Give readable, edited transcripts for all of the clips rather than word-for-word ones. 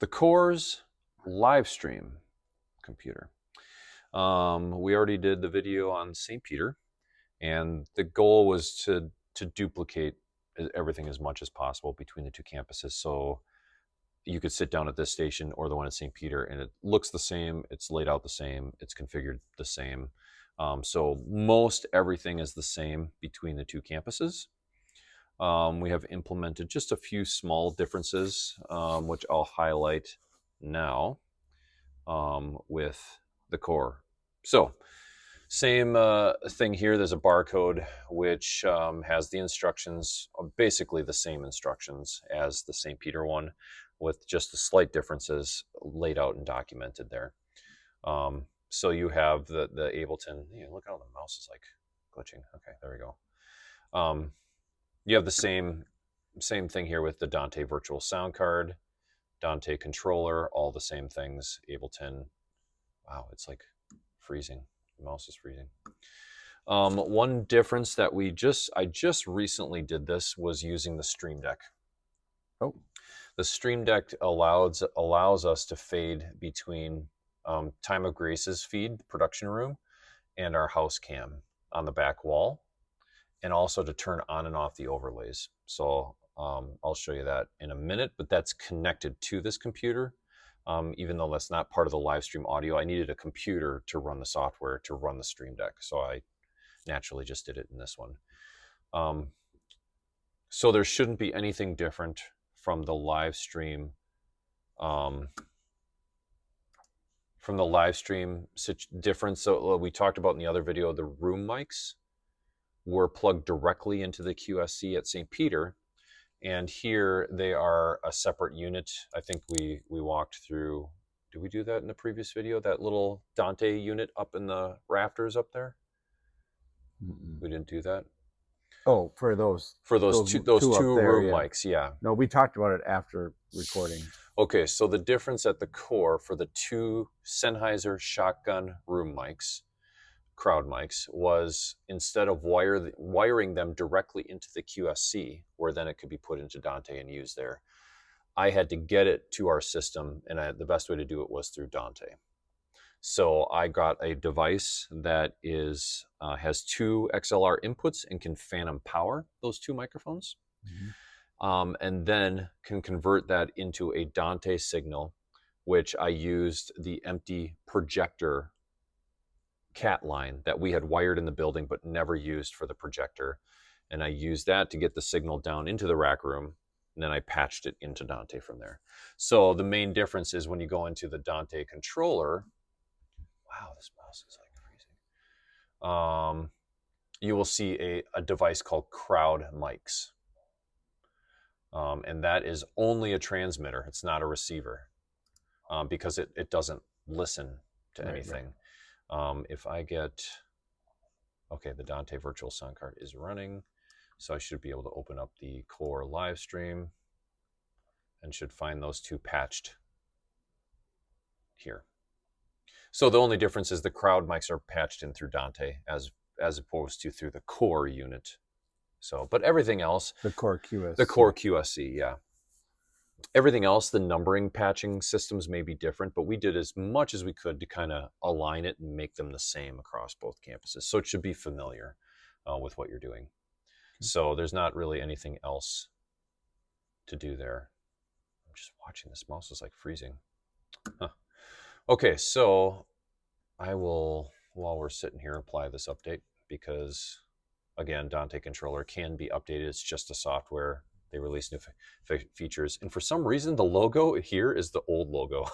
the Core's Livestream computer. We already did the video on St. Peter, and the goal was to duplicate everything as much as possible between the two campuses. So you could sit down at this station or the one at St. Peter, and it looks the same, it's laid out the same, it's configured the same. So most everything is the same between the two campuses. We have implemented just a few small differences, which I'll highlight now with the Core. So same thing here. There's a barcode which has the instructions, basically the same instructions as the St. Peter one, with just the slight differences laid out and documented there. So you have the Ableton. Look how the mouse is like glitching. Okay, there we go. You have the same thing here with the Dante virtual sound card, Dante controller, all the same things. Ableton. Wow, it's like freezing. The mouse is freezing. One difference that I just recently did this was using the Stream Deck. Oh, the Stream Deck allows us to fade between Time of Grace's feed, the production room, and our house cam on the back wall, and also to turn on and off the overlays. So I'll show you that in a minute, but that's connected to this computer. Even though that's not part of the live stream audio, I needed a computer to run the software to run the Stream Deck. So I naturally just did it in this one. So there shouldn't be anything different from the live stream difference. So we talked about in the other video, the room mics were plugged directly into the QSC at St. Peter. And here they are a separate unit. I think we walked through, did we do that in the previous video? That little Dante unit up in the rafters up there? We didn't do that? Oh, for those two room mics, yeah. No, we talked about it after recording. Okay, so the difference at the Core for the two Sennheiser shotgun room mics, crowd mics, was instead of wiring them directly into the QSC, where then it could be put into Dante and used there, I had to get it to our system, and the best way to do it was through Dante. So I got a device that has two XLR inputs and can phantom power those two microphones, and then can convert that into a Dante signal, which I used the empty projector cat line that we had wired in the building but never used for the projector, and I used that to get the signal down into the rack room, and then I patched it into Dante from there. So the main difference is when you go into the Dante controller, wow, this mouse is like freezing, you will see a device called Crowd Mics, and that is only a transmitter. It's not a receiver, because it doesn't listen to anything. Right. If I get, okay, the Dante virtual sound card is running, so I should be able to open up the Core live stream and should find those two patched here. So the only difference is the crowd mics are patched in through Dante as opposed to through the Core unit. So, but everything else, the Core QSC. The Core QSC, yeah. Everything else, the numbering patching systems may be different, but we did as much as we could to kind of align it and make them the same across both campuses. So it should be familiar with what you're doing. So there's not really anything else to do there. I'm just watching, this mouse is like freezing. Huh. Okay, so I will, while we're sitting here, apply this update because, again, Dante controller can be updated. It's just a software. They release new features. And for some reason, the logo here is the old logo.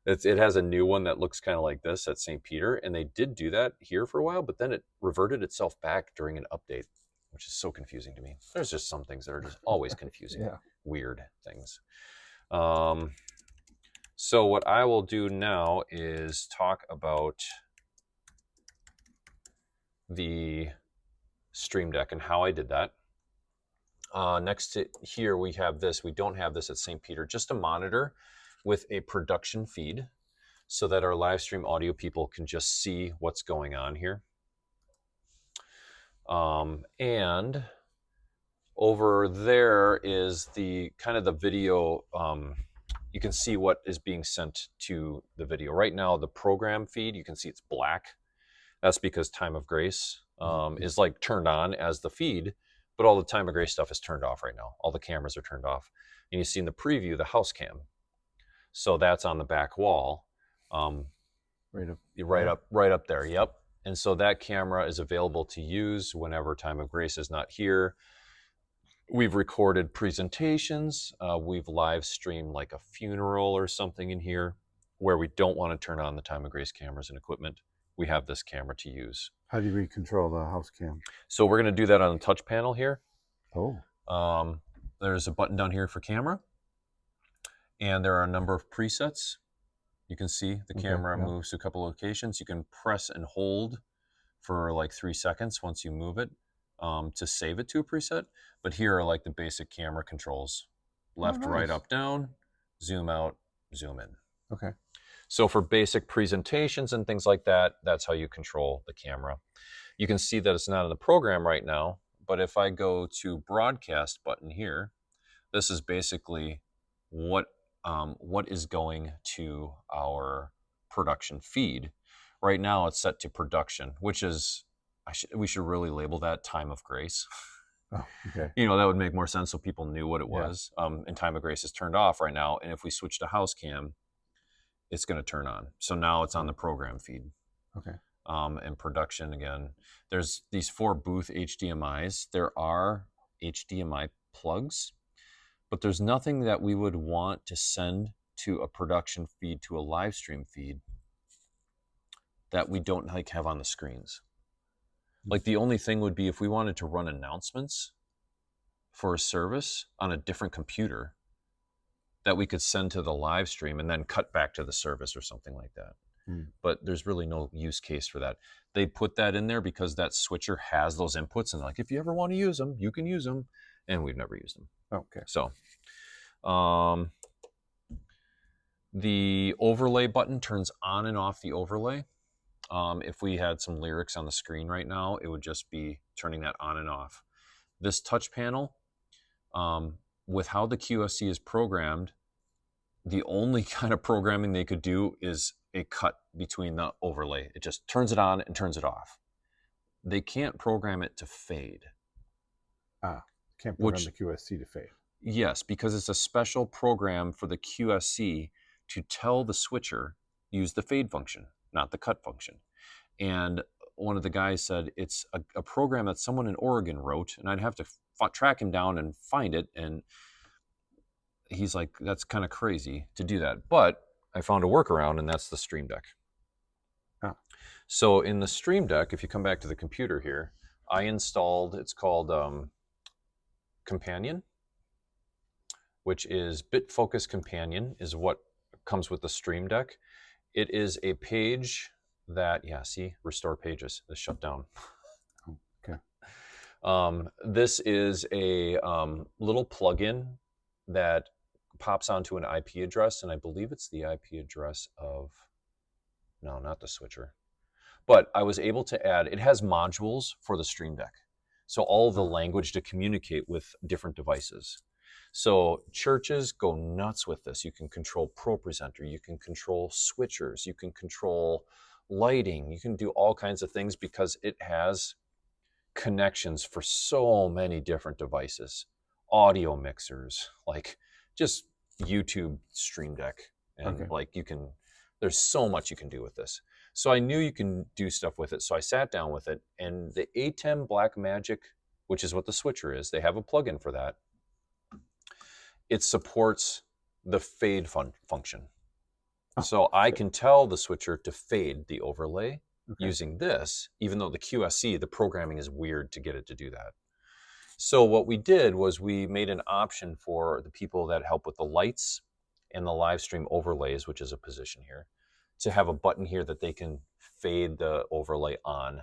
It has a new one that looks kind of like this at St. Peter. And they did do that here for a while, but then it reverted itself back during an update, which is so confusing to me. There's just some things that are just always confusing. Yeah. Weird things. So what I will do now is talk about the Stream Deck and how I did that. Next to here, we have this. We don't have this at St. Peter, just a monitor with a production feed so that our live stream audio people can just see what's going on here. And over there is the kind of the video you can see what is being sent to the video. Right now, the program feed, you can see it's black. That's because Time of Grace is like turned on as the feed, but all the Time of Grace stuff is turned off right now. All the cameras are turned off. And you see in the preview the house cam. So that's on the back wall. Right up there. Yep. And so that camera is available to use whenever Time of Grace is not here. We've recorded presentations. We've live streamed like a funeral or something in here where we don't want to turn on the Time of Grace cameras and equipment. We have this camera to use. How do we control the house cam? So we're going to do that on the touch panel here. Oh. There's a button down here for camera. And there are a number of presets. You can see the camera moves to a couple locations. You can press and hold for like 3 seconds once you move it to save it to a preset. But here are like the basic camera controls. Left, right, up, down, zoom out, zoom in. Okay. So for basic presentations and things like that, that's how you control the camera. You can see that it's not in the program right now, but if I go to broadcast button here, this is basically what is going to our production feed. Right now it's set to production, which is, we should really label that Time of Grace. Oh, okay. You know, that would make more sense so people knew what it was. And Time of Grace is turned off right now. And if we switch to house cam, it's going to turn on. So now it's on the program feed. Okay. And production again. There's these 4 booth HDMIs. There are HDMI plugs, but there's nothing that we would want to send to a production feed to a live stream feed that we don't like have on the screens. Like the only thing would be if we wanted to run announcements for a service on a different computer that we could send to the live stream and then cut back to the service or something like that. But there's really no use case for that. They put that in there because that switcher has those inputs and like, if you ever want to use them, you can use them. And we've never used them. Okay. So the overlay button turns on and off the overlay. If we had some lyrics on the screen right now, it would just be turning that on and off. This touch panel, with how the QSC is programmed, the only kind of programming they could do is a cut between the overlay. It just turns it on and turns it off. They can't program it to fade. Can't program the QSC to fade. Yes, because it's a special program for the QSC to tell the switcher, use the fade function, not the cut function. And one of the guys said it's a program that someone in Oregon wrote, and I'd have to track him down and find it. And he's like, that's kind of crazy to do that. But I found a workaround, and that's the Stream Deck. So in the Stream Deck, if you come back to the computer here, I installed, it's called Companion, which is BitFocus Companion is what comes with the Stream Deck. It is a page that, see, restore pages. This shut down. Okay. This is a little plugin that pops onto an IP address, and I believe it's the IP address of, no, not the switcher. But I was able to add, it has modules for the Stream Deck. So all the language to communicate with different devices. So churches go nuts with this. You can control ProPresenter, you can control switchers, you can control lighting, you can do all kinds of things because it has connections for so many different devices. Audio mixers, like just YouTube Stream Deck. And like there's so much you can do with this. So I knew you can do stuff with it. So I sat down with it, and the ATEM Blackmagic, which is what the switcher is, they have a plugin for that. It supports the fade function. So I can tell the switcher to fade the overlay using this, even though the QSC, the programming is weird to get it to do that. So what we did was we made an option for the people that help with the lights and the live stream overlays, which is a position here, to have a button here that they can fade the overlay on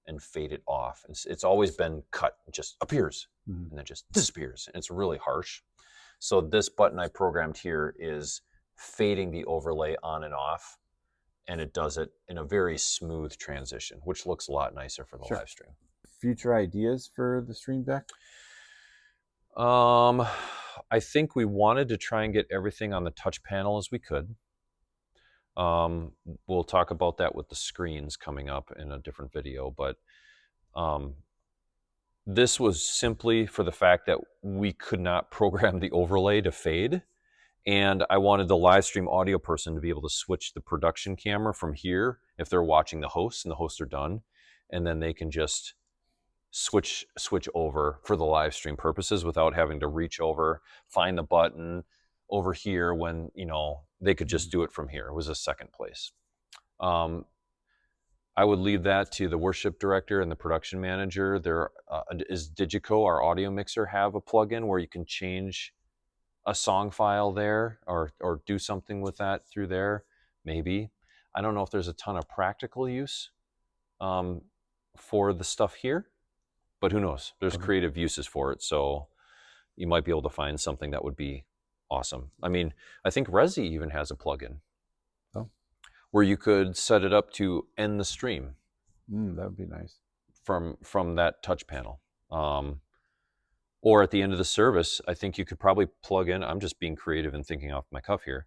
and fade it off. It's always been cut, it just appears and then just disappears. And it's really harsh. So this button I programmed here is fading the overlay on and off, and it does it in a very smooth transition, which looks a lot nicer for the live stream. Future ideas for the Stream Deck? I think we wanted to try and get everything on the touch panel as we could. We'll talk about that with the screens coming up in a different video, but this was simply for the fact that we could not program the overlay to fade. And I wanted the live stream audio person to be able to switch the production camera from here if they're watching the hosts and the hosts are done. And then they can just switch over for the live stream purposes without having to reach over, find the button over here when, they could just do it from here. It was a second place. I would leave that to the worship director and the production manager. There is Digico, our audio mixer, have a plugin where you can change a song file there or do something with that through there. Maybe. I don't know if there's a ton of practical use for the stuff here, but who knows? There's creative uses for it. So you might be able to find something that would be awesome. I mean, I think Resi even has a plugin where you could set it up to end the stream. That would be nice. From that touch panel. Or at the end of the service, I think you could probably plug in, I'm just being creative and thinking off my cuff here.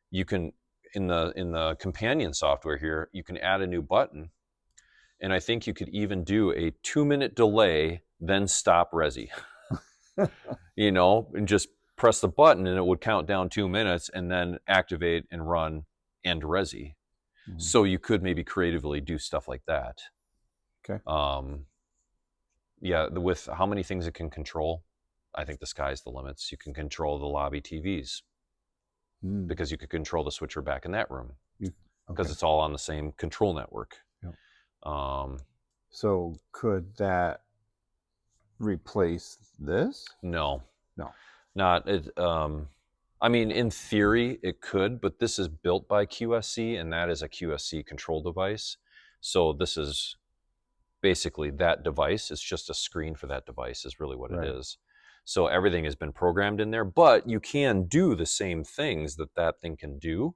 You can, in the companion software here, you can add a new button. And I think you could even do a 2-minute delay, then stop Resi. And just press the button and it would count down 2 minutes and then activate and run end Resi. Mm-hmm. So you could maybe creatively do stuff like that. Okay. With how many things it can control, I think the sky's the limits. You can control the lobby TVs because you could control the switcher back in that room because it's all on the same control network. Yep. So could that replace this? No. Not it. I mean, in theory, it could, but this is built by QSC, and that is a QSC control device. So this is basically that device. It's just a screen for that device is really what it is. So everything has been programmed in there, but you can do the same things that thing can do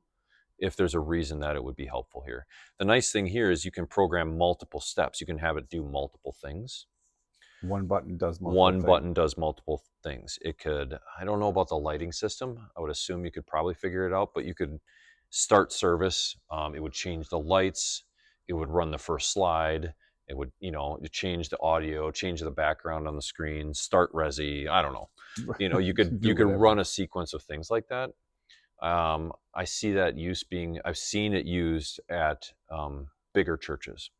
if there's a reason that it would be helpful here. The nice thing here is you can program multiple steps. You can have it do multiple things. One button does multiple things. It could, I don't know about the lighting system. I would assume you could probably figure it out, but you could start service. It would change the lights. It would run the first slide. It would, change the audio, change the background on the screen, start Resi. I don't know. You could run a sequence of things like that. I see that I've seen it used at bigger churches.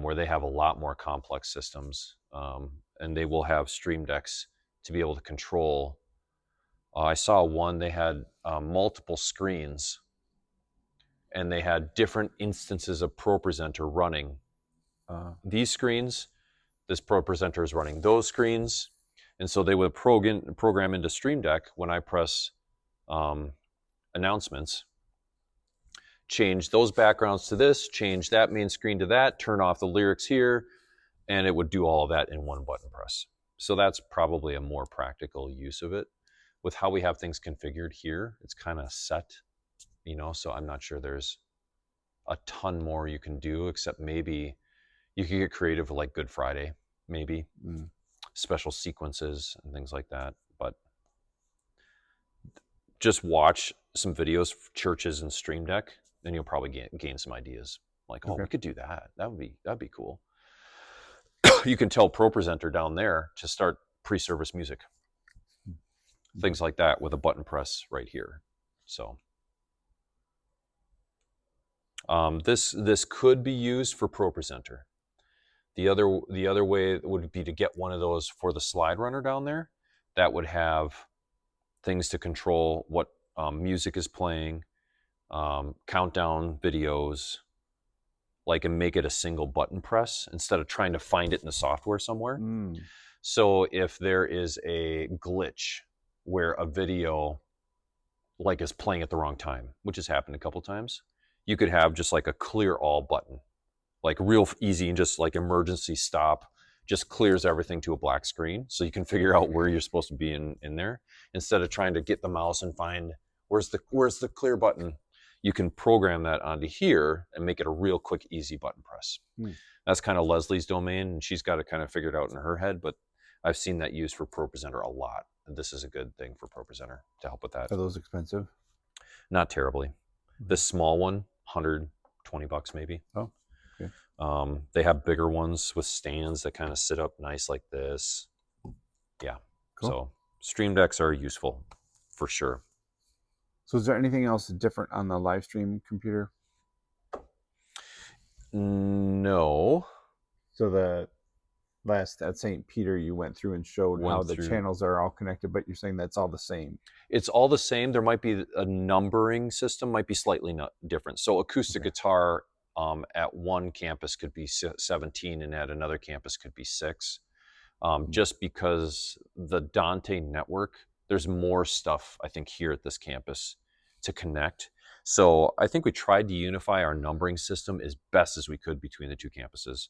Where they have a lot more complex systems, and they will have stream decks to be able to control. I saw one, they had multiple screens, and they had different instances of ProPresenter running. These screens, this ProPresenter is running those screens, and so they would program into Stream Deck when I press announcements, change those backgrounds to this, change that main screen to that, turn off the lyrics here, and it would do all of that in one button press. So that's probably a more practical use of it. With how we have things configured here, it's kind of set, so I'm not sure there's a ton more you can do, except maybe you could get creative like Good Friday, maybe special sequences and things like that. But just watch some videos for churches and Stream Deck, then you'll probably gain some ideas. Like, we could do that. That'd be cool. You can tell ProPresenter down there to start pre-service music. Things like that with a button press right here. So this could be used for ProPresenter. The other way would be to get one of those for the slide runner down there. That would have things to control what music is playing, countdown videos, and make it a single button press instead of trying to find it in the software somewhere. So if there is a glitch where a video is playing at the wrong time, which has happened a couple times, you could have just a clear all button, real easy, and just emergency stop, just clears everything to a black screen, so you can figure out where you're supposed to be in there instead of trying to get the mouse and find where's the clear button. You can program that onto here and make it a real quick, easy button press. That's kind of Leslie's domain, and she's got it kind of figured out in her head, but I've seen that used for ProPresenter a lot. This is a good thing for ProPresenter to help with that. Are those expensive? Not terribly. This small one, $120 maybe. Oh, okay. They have bigger ones with stands that kind of sit up nice like this. Yeah. Cool. So Stream Decks are useful for sure. So is there anything else different on the Livestream computer? No. So the last at St. Peter, you went through and showed how the channels are all connected, but you're saying that's all the same. It's all the same. There might be a numbering system, might be slightly different. So acoustic guitar at one campus could be 17 and at another campus could be 6. Just because the Dante network, there's more stuff, I think, here at this campus to connect. So I think we tried to unify our numbering system as best as we could between the two campuses.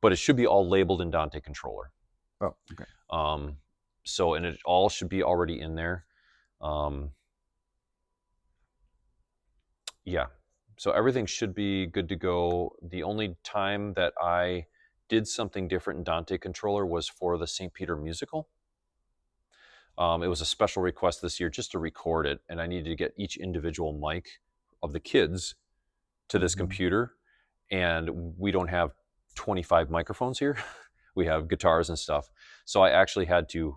But it should be all labeled in Dante Controller. Oh, okay. So, and it all should be already in there. Yeah. So everything should be good to go. The only time that I did something different in Dante Controller was for the St. Peter musical. It was a special request this year just to record it, and I needed to get each individual mic of the kids to this computer, and we don't have 25 microphones here. We have guitars and stuff. So I actually had to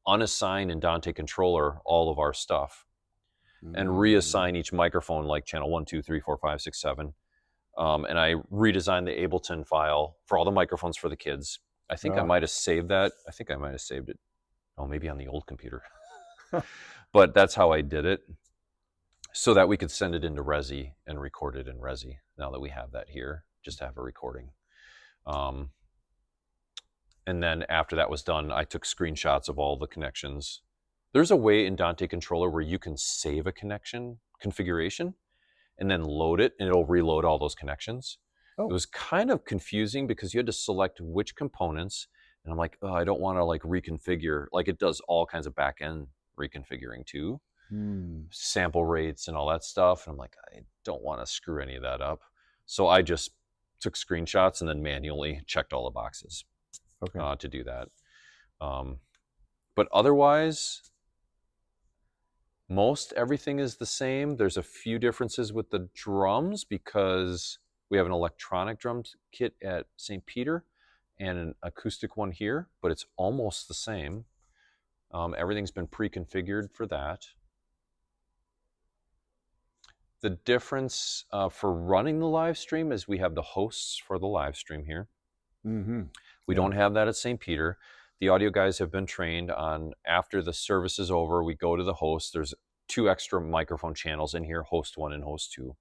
unassign in Dante Controller all of our stuff and reassign each microphone, like channel 1, 2, 3, 4, 5, 6, 7. And I redesigned the Ableton file for all the microphones for the kids. I think I might have saved that. I think I might have saved it. Oh, maybe on the old computer. But that's how I did it, so that we could send it into Resi and record it in Resi. Now that we have that here, just to have a recording. And then after that was done, I took screenshots of all the connections. There's a way in Dante Controller where you can save a connection configuration and then load it, and it'll reload all those connections. It was kind of confusing because you had to select which components, and I'm like, oh, I don't want to like reconfigure. Like it does all kinds of back-end reconfiguring too, sample rates and all that stuff. And I'm like, I don't want to screw any of that up. So I just took screenshots and then manually checked all the boxes to do that. But otherwise, most everything is the same. There's a few differences with the drums because we have an electronic drum kit at St. Peter and an acoustic one here, but it's almost the same. Everything's been pre-configured for that. The difference for running the live stream is we have the hosts for the live stream here. We don't have that at St. Peter. The audio guys have been trained on, after the service is over, we go to the host. There's 2 extra microphone channels in here, host 1 and host 2.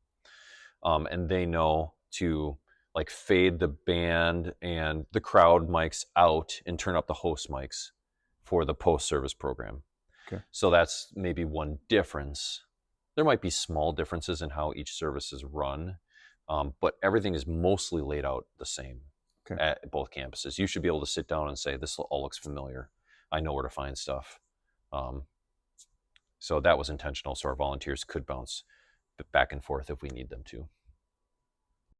And they know to like fade the band and the crowd mics out and turn up the host mics for the post-service program. So that's maybe one difference. There might be small differences in how each service is run, but everything is mostly laid out the same at both campuses. You should be able to sit down and say, this all looks familiar. I know where to find stuff. So that was intentional, so our volunteers could bounce back and forth if we need them to.